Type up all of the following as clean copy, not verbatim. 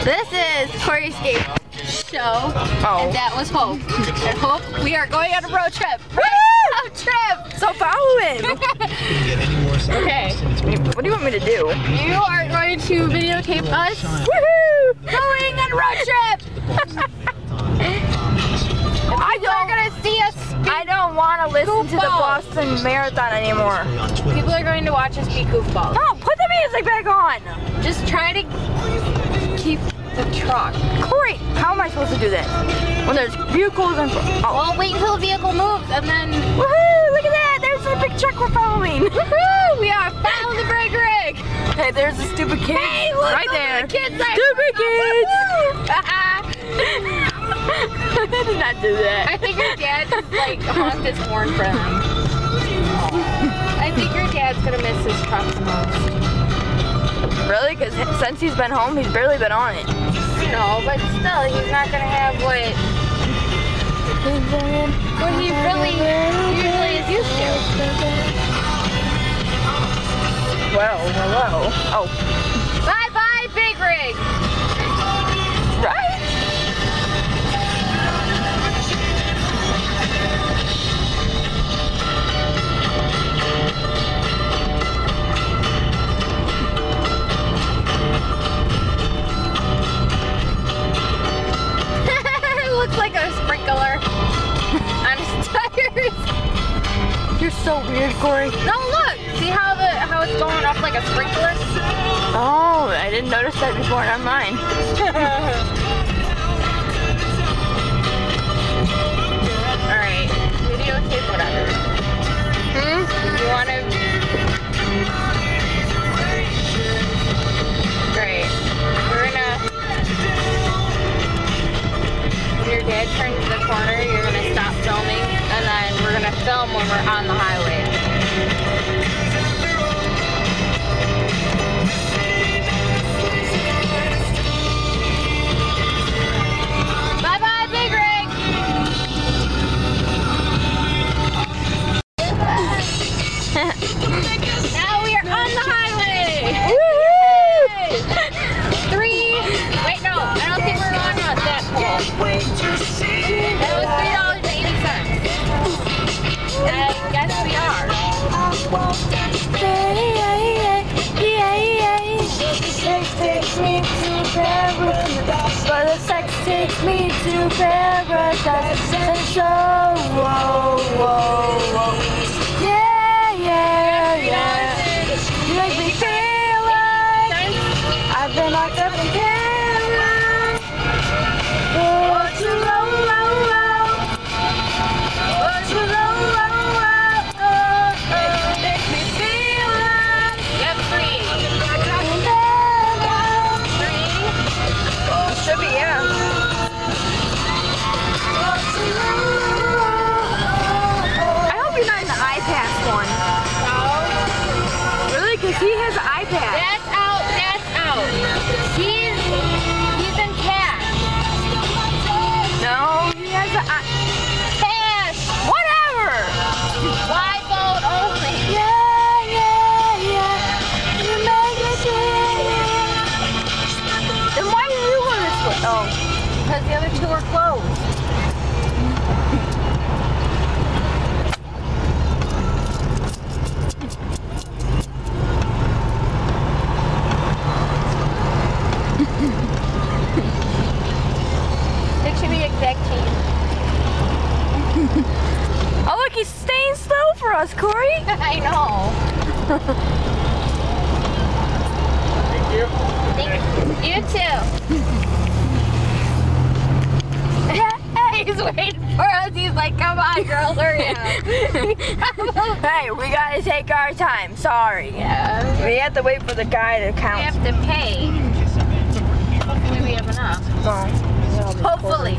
This is Corey's Escape show, and that was Hope. And Hope, we are going on a road trip. Road trip! So follow him. Okay. What do you want me to do? You are going to videotape us going on a road trip. People are gonna see us. I don't want to listen to the Boston Marathon anymore. People are going to watch us be goofballs. No, put the music back on. Just try to keep the truck. Corey, how am I supposed to do that? When there's vehicles in front. Oh. Well, wait until the vehicle moves and then. Woohoo! Look at that! There's a big truck we're following. Woohoo! We are following the brake rig. Hey, there's the stupid kid. Hey, look, right there. The kids right Stupid kids. I did not do that. I think your dad just like honked his horn for them. I think your dad's gonna miss his truck the most. Really? Because since he's been home, he's barely been on it. No, but still, he's not gonna have what he really usually is used to. Well, hello. Oh. Bye bye, big rig. Right? Looks like a sprinkler on his tires. You're so weird, Corey. No, look. See how it's going up like a sprinkler? Oh, I didn't notice that before on mine. All right, videotape whatever. You want to? Great. We're gonna. When your dad turns the corner, you're gonna stop filming, and then we're gonna film when we're on the highway. Bye bye, big rig. Now we are on the highway. Woo! 3. Wait, no, I don't think we're on that pole. That was $3.80. I guess we are. But the sex takes me to paradise. And so, whoa, whoa, whoa. Yeah, yeah, yeah. You make me feel like I've been locked up in paradise. Oh, too low, low, low. Oh, too low, low, low. Oh, oh. Make me feel like Yep, 3. should be, yeah. I hope you're not in the iPad one. No. Really? Because he has an iPad. That's out. That's out. He's in cash. No, he has an Cash. whatever. Wide boat only. Yeah, yeah, yeah. You make me feel. Then why did you go this way? Oh. Because the other 2 are closed. It should be exact change. Oh, look, he's staying slow for us, Corey. I know. Thank you. You too. He's waiting for us. He's like, come on, girls, hurry up. Hey, we gotta take our time. Sorry. Yeah. We have to wait for the guy to We count. have to pay. Hopefully we have enough. Hopefully.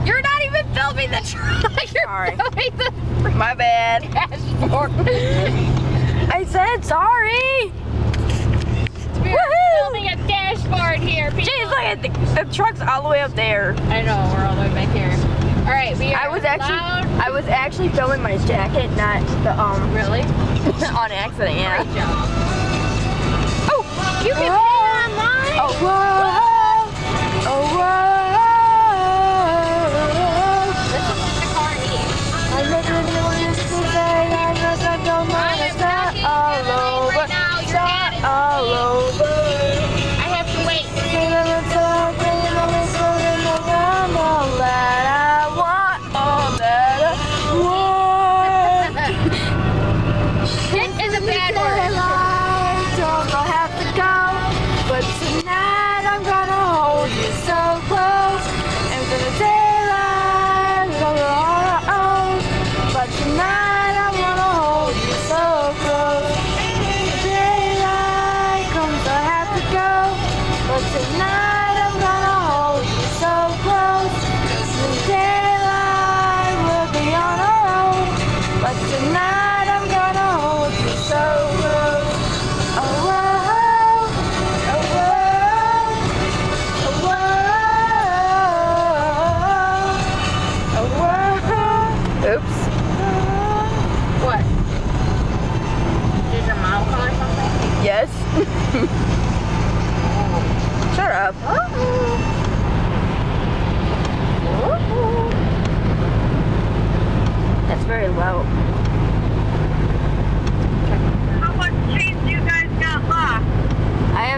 You're not even filming the truck. You're Sorry. filming the My bad. dashboard. I said sorry. We're filming a dashboard here, people. Jeez, look at the truck's all the way up there. I know, we're all the way back here. All right, we are I was loud. actually filming my jacket, not the Really? on accident, yeah. Great job. Oh, You can pay online. Oh, whoa.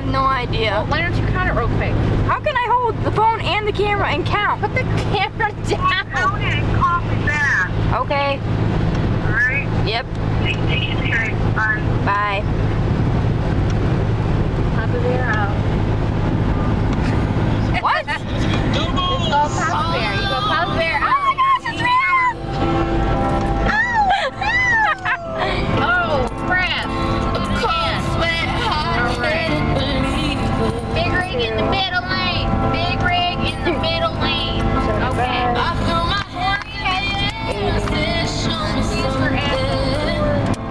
have no idea. Why don't you count it real quick? How can I hold the phone and the camera and count? Put the camera down. Phone it and call me back. Okay. Alright? Yep. Okay, bye. Bye. Pop a bear out. What? Go pop a bear. You go pop a bear out. Oh my gosh, it's real! Oh, crap. Alright. Big rig in the middle lane. Big rig in the middle lane. Okay.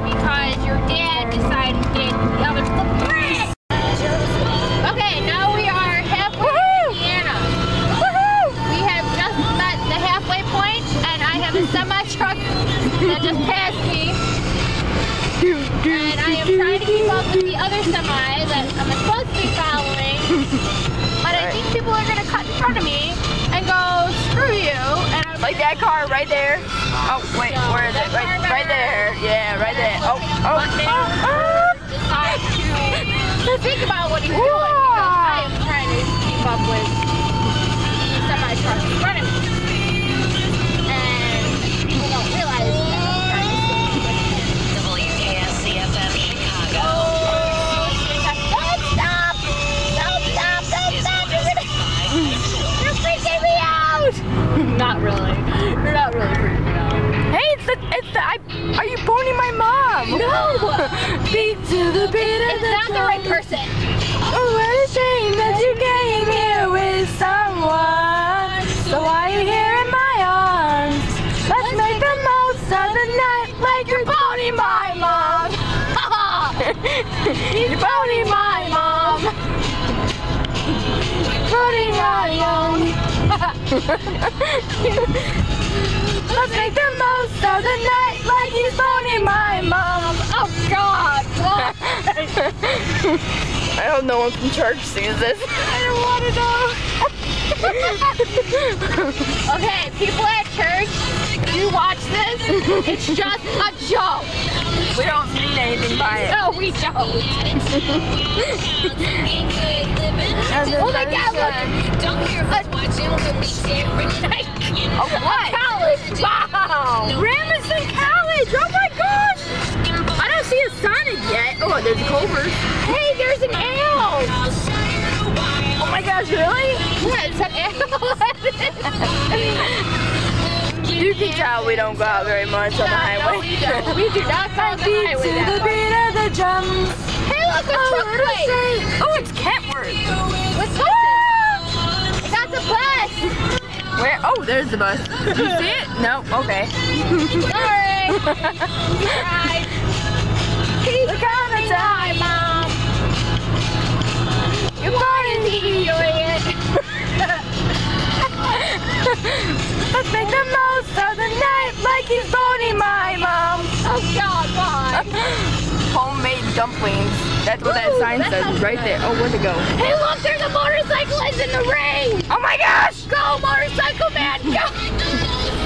Because your dad decided to get the other rig. Okay, now we are halfway to Indiana. We have just met the halfway point, and I have a semi-truck that just passed me. And I am trying to keep up with the other semi that I'm supposed to be following. But I think people are going to cut in front of me and go, screw you. And I'm Like that car right there. Oh, wait, where is it? Right there. Yeah, right there. Oh. decide to think about what he's doing because I am trying to keep up with the semi-truck in front of me. And people don't realize that I'm trying to keep up with him. WKSCFM Chicago. You're freaking me out! Not really. You're not really freaking me out. Hey, are you boning my mom? No! Beat to the beat of It's the not the right person. Oh, what a shame that you came here with someone. So why are you here in my arms? Let's make the most of the night like you're boning my mom. You're boning my mom. Boning my young. Let's make the most of the night like he's boning my mom. Oh God! I hope no one from church sees this. I don't want to know. Okay, people at church, you watch this. It's just a joke. We don't mean anything by it. No, we don't. Oh my God! Look. Oh, what? College! Wow! Ramison College! Oh my gosh! I don't see a Sonic yet. Oh, there's a Culver's. Hey, there's an L! Oh my gosh, really? Yeah, it's an L. You can tell we don't go out very much on the highway. No, we don't. We do not go on the Beat highway to that the much. beat of the drums. Hey, look, a truck plate! Oh, it's Kentworth. Wisconsin! I got the bus! Where? Oh, there's the bus. Did you see it? No. Okay. Sorry! Right. He's gonna die, Mom! You're going to idiot! Let's make the most of the night like he's boning my mom. Oh God, why? Homemade dumplings. That's what that Ooh, sign that says sounds right there. Oh, where'd it go? Hey, look, there's a motorcyclist in the rain! Oh my gosh! Go, motorcycle man, go!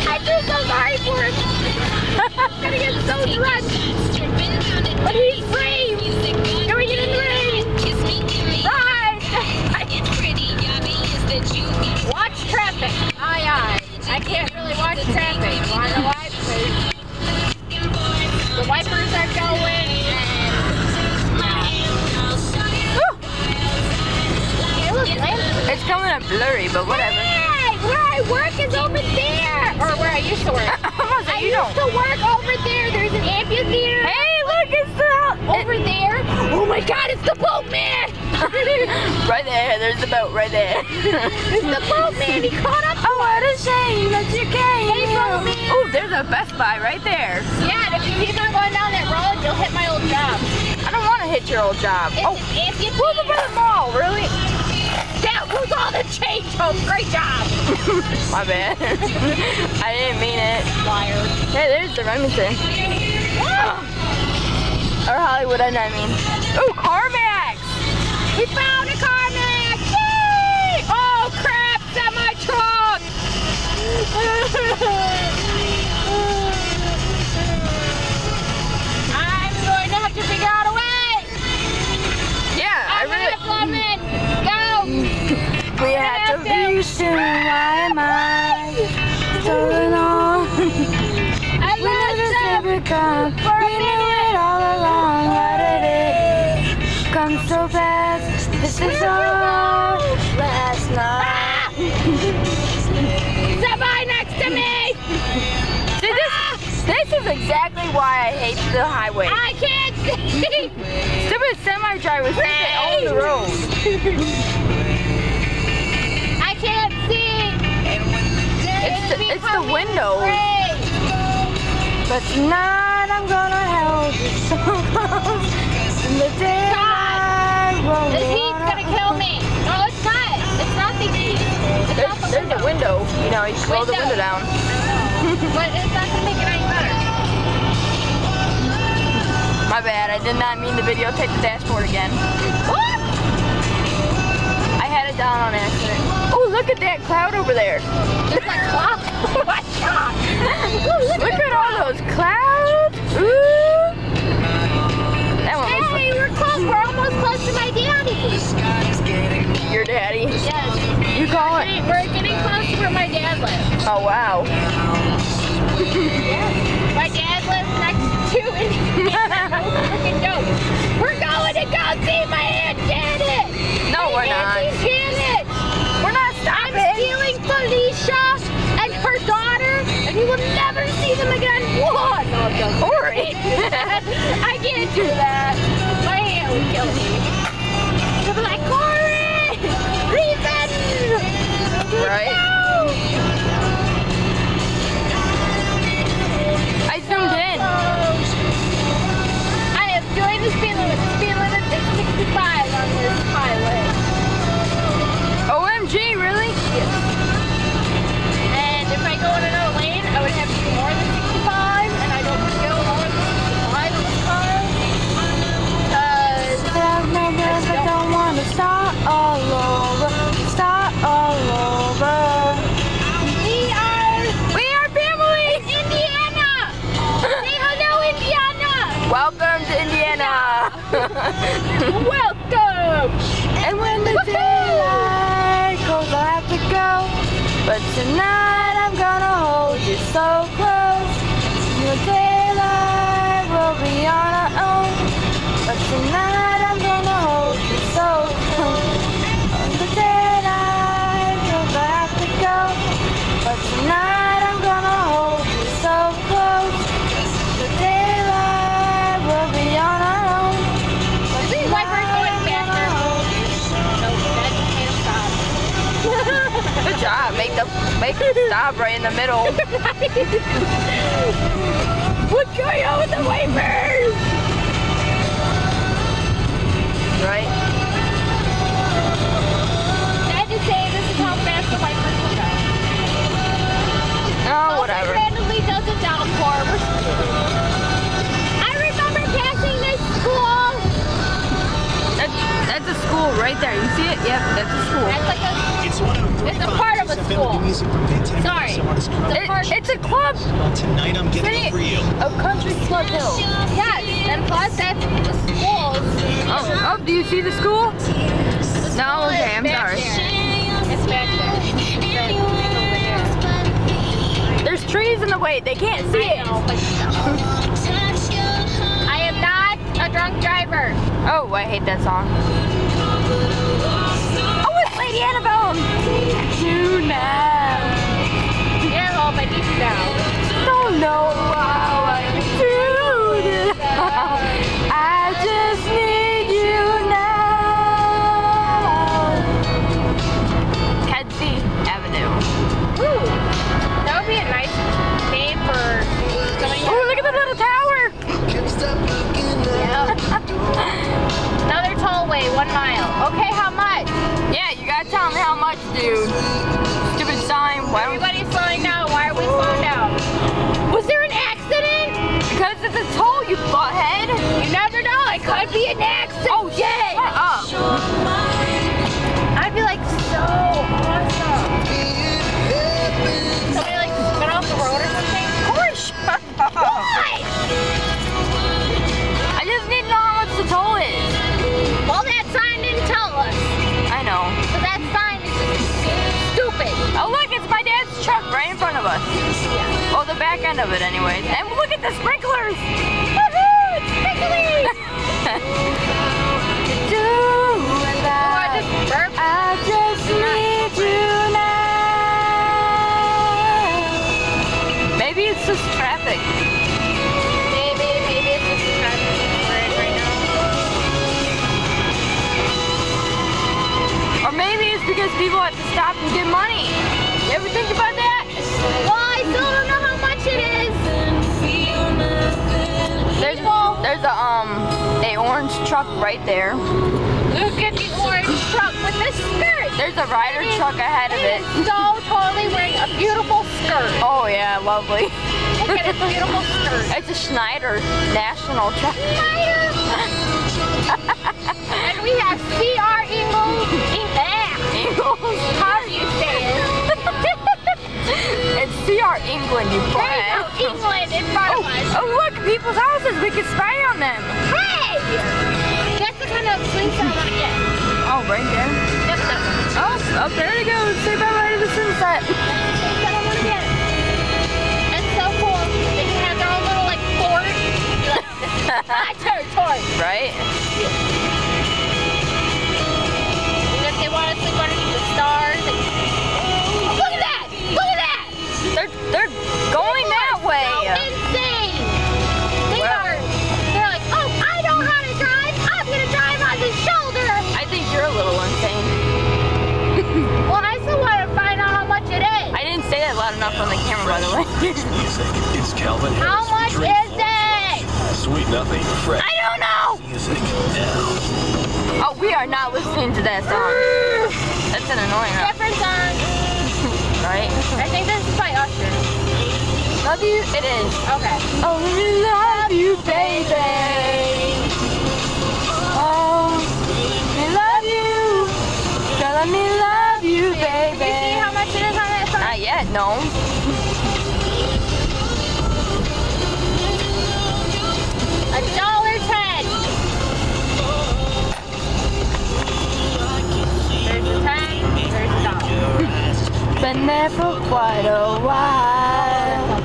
I feel so sorry for him. He's gonna get so drenched. But he's free! Can we get in the rain? Right! Watch traffic. Aye, aye. I can't really watch traffic. Wanna know why? Because the wipers are going and... Hey, look, It's coming up blurry, but whatever. Hey, where I work is over there. Or where I used to work. I used to work over there. There's an amphitheater. Hey, look, it's the Over there. Oh my God, it's the boatman. right there. There's the boat right there. It's the boatman. He caught up to Oh, what a shame that you came. Hey, boatman. Oh, there's a Best Buy right there. Yeah, and if you keep on going down that road, you'll hit my old job. I don't want to hit your old job. It's Oh, an amphitheater. who's the the mall? Really? Yeah, who's all the change home? Great job. My bad. I didn't mean it. Liar. Hey, there's the Remington. Or Hollywood, I mean. Ooh, CarMax. We found a CarMax! Yay! Oh crap, semi-truck! I'm going to have to figure out a way! Yeah, I I'm really. gonna fly We knew it all along. Why did it come so fast? This is our last night. Somebody next to me! See, this is exactly why I hate the highway. I can't see! Stupid semi-drivers think they own the road. I can't see! It's the windows. But tonight I'm gonna hold you so close. In the daylight, The heat's gonna kill me. No, it's not. It's not the heat. It's not the There's a window. You know, you slow the window down. But it's not gonna make it any better. My bad, I did not mean to videotape the dashboard again. What? I had it down on accident. Oh, look at that cloud over there. There's a clock. What clock? Look at all those clouds. Ooh. That one was Hey, we're close. We're almost close to my daddy. your daddy. Yes. You call it? We're getting close to where my dad lives. Oh, wow. My dad lives next to Indiana. No freaking joke. We're going to go see my Aunt Janet. No, we're not. Auntie Janet. We're not I'm stopping. stealing Felicia and her daughter, and we will never see them again. What? No, don't Corey. I can't do that. My aunt would kill me. She'll be like, Corey! Reason! Right. No! I zoomed in. I am doing the speed limit. The speed limit is 65 on this highway. OMG, really? And if I go in another lane, I would have to do more than 65, and I don't want to go more than 65 in this car. Because There's no girls that don't want to start all over. Start all over. we are family! Indiana! Say hello, Indiana! Welcome to Indiana. Welcome! And when the daylight goes, I'll have to go. But tonight I'm gonna hold you so close. In the daylight we'll be on our own. But tonight I'm gonna hold you so close. In the daylight goes, I have to go. But tonight I'm gonna hold you so close. In the daylight we'll be on our own. But These wipers going faster. No, that just made them stop. Good job. Make it stop right in the middle. What's going on with the wipers? Right? Sad to say, this is how fast the wipers will go. Oh, whatever. It randomly does a downpour. I remember passing this school. That's a school right there. You see it? Yep, that's a school. That's like it's a part of a school. Sorry. It's a club. Tonight I'm getting over you. A country club hill. Yes, and plus that's the schools. Oh, do you see the school? No, okay, I'm sorry. It's back there. There's trees in the way. They can't see I it. know, but I am not a drunk driver. Oh, I hate that song. Oh, it's Lady Annabelle. You now. You're home, I need you now. Don't know how I do this. I just need you now. Kedzie Avenue. Ooh, that would be a nice name for somebody. Oh, look at the little tower. Yeah. Another tollway, 1 mile. Okay, how much? Yeah, you gotta tell me how much, dude. Stupid sign. Why don't Everybody's slowing down. Why are we slowing down? Was there an accident? Because it's a toll, you butthead. You never know. It could be an accident. Oh, shut up. I'd be like so awesome. Somebody like spin off the road or something? Corey, shut up. Why? I just need to know how much the toll is. Well, that sign didn't tell us. I know. But that sign is just stupid. Oh, look, it's my dad's truck right in front of us. Yeah. Oh, Well, the back end of it anyways. And look at the sprinklers! Woohoo! It's sprinkly! Do and I just need you now. Maybe it's just traffic. Maybe it's just the traffic we're in right now. Or maybe it's because people have to stop and get money. You ever think about that? Well, I still don't know how much it is. There's a orange truck right there. Look at the orange truck with the skirt. There's a rider truck ahead of it. So totally wearing a beautiful skirt. Oh yeah, lovely. Look at its beautiful skirt. It's a Schneider national truck. And we have C.R. Ingalls. How do you say it? It's C.R. England, you There brat. you go, England in front of us. Oh look, people's houses. We can spy on them. Hey! That's the kind of swings I want to get. Oh, right there. Yep, that's Oh, there it goes. Say bye-bye to the sunset. the swings that I want to get. It's so cool. They can have their own little, like, fort. Be like, this is my territory. Right? And if they want to sleep underneath the stars, they can... Look at that! Look at that! They're going that way. So insane! They're like, oh, I know how to drive! I'm gonna drive on the shoulder! I think you're a little insane. Well, I still want to find out how much it is. I didn't say that loud enough on the camera, by the way. Music. It's Calvin How Harris. much Drink is it? Sweet nothing. Fresh I don't know! music now. Oh, we are not listening to that song. That's an annoying one, Different song. right? I think this is by Usher. Love you? It is. Okay. Only love you, baby. Oh, me love you. Girl, let me love you, Did you see how baby. much it is on that song? Not yet, no. $1.10. There's a 10, there's a dollar. Been there for quite a while.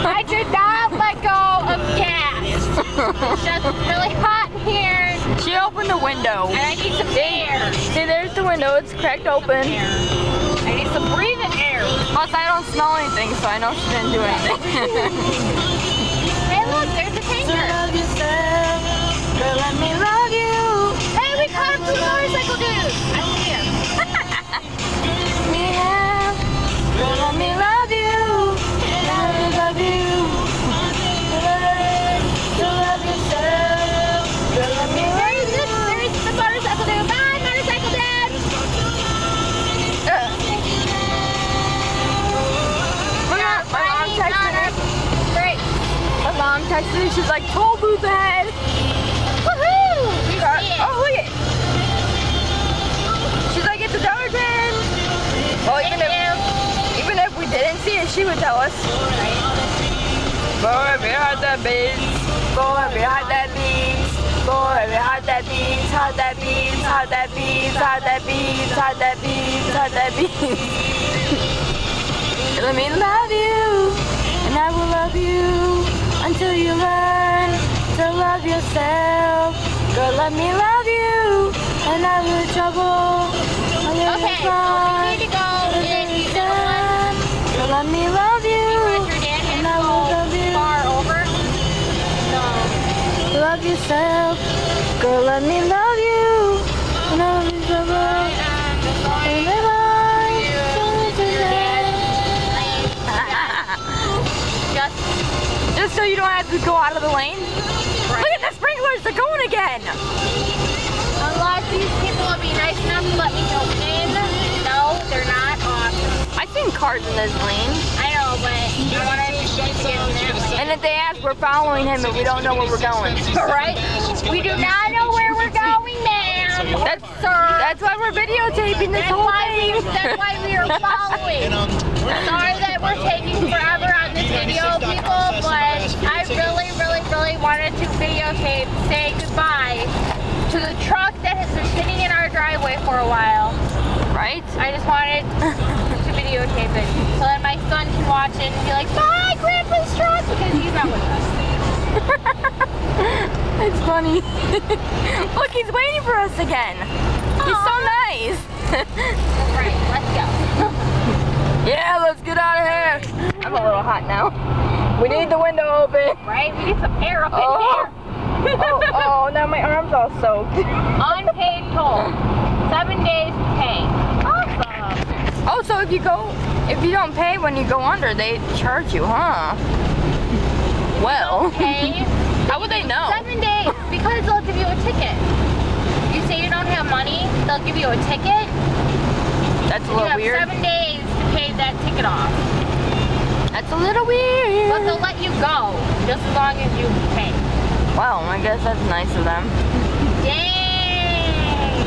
I did not let go of gas. It's just really hot in here, She opened the window. and I need some air. See, there's the window. It's cracked open. I need some breathing air. Plus, I don't smell anything, so I know she didn't do anything. Hey, look, there's a tanker. Love yourself. Girl, let me love you. Hey, we caught up to the motorcycle dude. I see him. Yeah. Girl, let me love you. Let me love you. To love yourself. Girl, let me love you. There's the motorcycle dude. Bye, motorcycle dad. My mom texted me. Great. My mom texted me. She's like, toll booth ahead. Woohoo! We see it. Oh, look it. She's like, it's $1.10. Well, even if we didn't see it, she would tell us. Boy, behind that beats. Boy, behind that beats. Boy, behind that beats. How'd that beats. How'd that beats. How'd that beats. How'd that beats. How'd that beats. Let me love you, and I will love you until you learn to love yourself. Girl, let me love you, and I will trouble. Okay, so we need to go and you know what? Girl, let me love you, Because your dad and has I to will go love you. far over. No. Love yourself. Girl, let me love you, and I will trouble. Just so you don't have to go out of the lane. Right. Look at the sprinklers, they're going again. Unless these people will be nice enough to let me go in. No, they're not awesome. I've seen cars in this lane. I know, but I want to get in that And if they ask, we're following him and we don't know where we're going. Right? We do not know where we're going, ma'am. That's why we're videotaping this whole thing. That's why we are following. Sorry that we're taking forever on this video, people, but I really, really, really wanted to videotape, say goodbye to the truck that has been sitting in our driveway for a while. Right? I just wanted to videotape. videotape it so that my son can watch it and be like, bye, Grandpa's truck, because he's not with us. It's funny. Look, he's waiting for us again. He's so nice. Right, let's go. Yeah, let's get out of here. I'm a little hot now. We need the window open. Right? We need some air up in Oh. here. Oh, now my arm's all soaked. Unpaid toll. 7 days to pay. Awesome. Oh, so if you don't pay when you go under, they charge you, huh? Well, Okay. how would they know? 7 days, because they'll give you a ticket. You say you don't have money, they'll give you a ticket. That's a You little have weird. 7 days to pay that ticket off. That's a little weird. But they'll let you go, just as long as you pay. Well, I guess that's nice of them. Dang!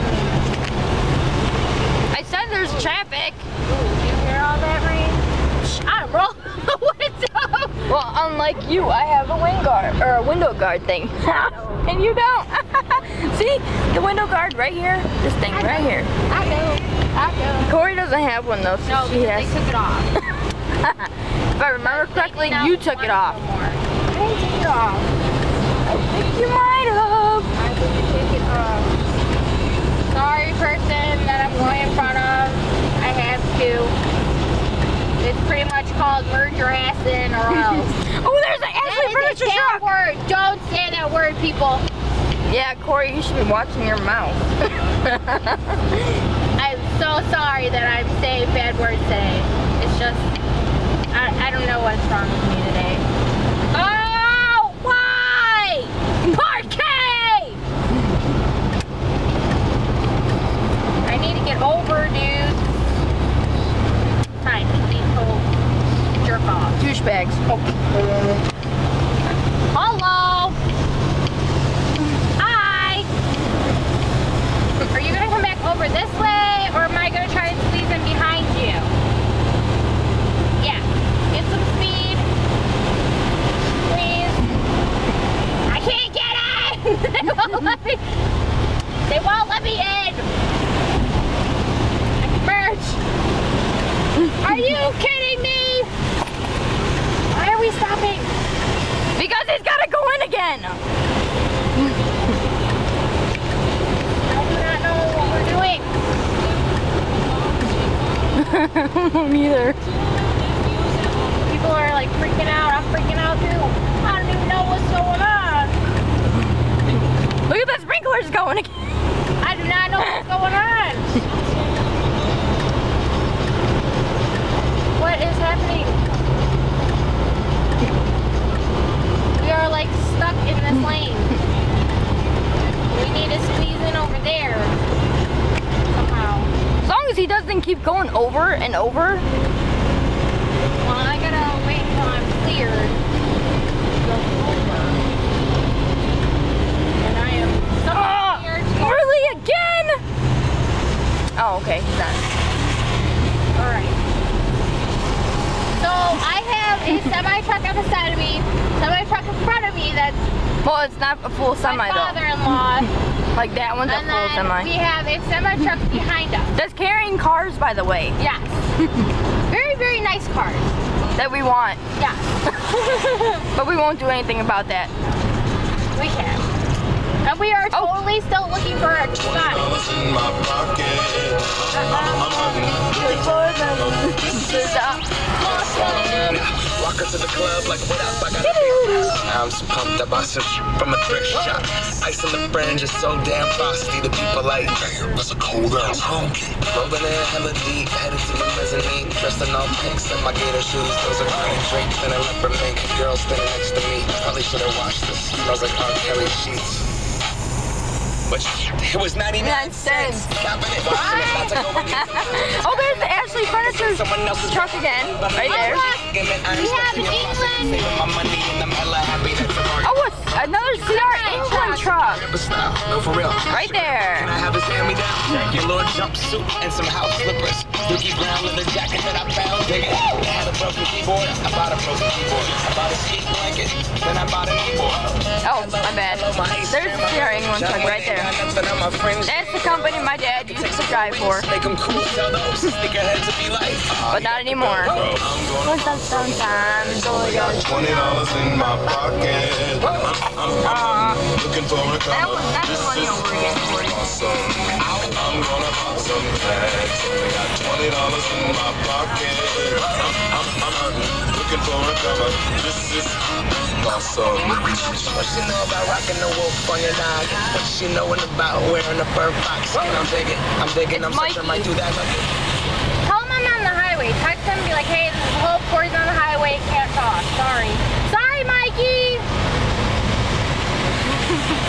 I said there's traffic. Ooh, did you hear all that rain? I don't know. What's up? Well, unlike you, I have a window guard thing. And you don't. See, the window guard right here. This thing right here. I know. Corey doesn't have one though, so No, she because has. they took it off. If I remember correctly, No, you took it off. no more. I didn't take it off. I think you might have. I didn't take it off. Sorry, person that I'm going in front of. I have to. It's pretty much called merge your ass in or else. Oh, there's an Ashley That is furniture a bad truck. word. Don't say that word, people. Yeah, Corey, you should be watching your mouth. I'm so sorry that I'm saying bad words today. It's just, I don't know what's wrong with me today. Oh, why? Parquet! I need to get over, dude. Fine, these whole jerk off. Douchebags. Oh. Hello? Hi! Are you gonna come back over this way, or am I gonna try and squeeze in behind you? Yeah, get some speed. Please. I can't get in! They won't let me in! I can merge. Are you kidding me? Why are we stopping? Because he's got to go in again. I do not know what we're doing. Neither. People are like freaking out. I'm freaking out too. I don't even know what's going on. Look at the sprinklers going again. I do not know what's going on. What is happening? We are like stuck in this lane. We need to squeeze in over there somehow. As long as he doesn't keep going over and over. Well, I gotta wait until I'm cleared to go over. And I am stuck here too. Really again? Oh, okay. He's not. Alright. So I have a semi-truck on the side of me, semi-truck in front of me that's Well, it's not a full semi my though. father-in-law, Like that one's a and full then semi. we have a semi-truck behind us. That's carrying cars, by the way, Yes. Very, very nice cars. that we want. Yes. But we won't do anything about that. We can. And we are totally still looking for a Sonic. Walk into the club like, what up? I got I'm so pumped up, I some from a thrift shop. Ice on the fringe is so damn frosty. The people like, damn, that's a cold ass honky. Rolling in hella deep, headed to the mezzanine. Dressed in all pinks and my gator shoes. Those are green drapes and a leopard mink. Girl standing next to me. Probably should have washed this. Smells like R. Kelly sheets. But it was 99 cents. Copping it, watching it, not to go and get some. Oh, there's the Ashley Furniture truck again, right there. We have England. Oh, it's another CR England truck. No, for real. Right there. Can I have his hand-me-down? Your Lord jumpsuit and some house slippers. Dookie brown leather jacket that I found. Dig it. I had a broken keyboard. I bought a broken keyboard. I bought a ski blanket. Then I bought a keyboard. Oh, my bad. There's the CR England truck right there. That's the company my dad used to drive for. But not anymore. What's up sometimes? Oh, Only got $20 in my pocket. I'm looking for a cover. That's money over again for you. Awesome. I'm gonna pop some tags. Only got $20 in my pocket. I'm looking for a cover. This is awesome. What she know about rocking the wolf on your dog? What she knowin' about wearing a fur fox? I'm digging, I'm searching, might do that. Tell him I'm on the highway. Text him and be like, hey, this is Hope, Corey's on the highway, can't talk. Sorry. Sorry, Mikey!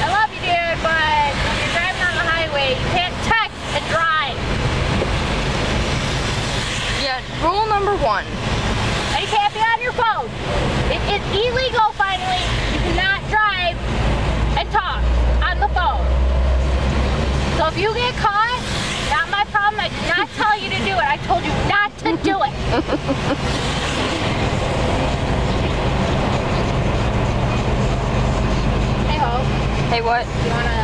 I love you, dude, but when you're driving on the highway, you can't text and drive. Yeah, rule number 1. And you can't be on your phone. It's illegal, finally. You cannot drive and talk on the phone. So if you get caught, not my problem. I did not tell you to do it. I told you not to do it. Hey, Hope. Hey, what? You want to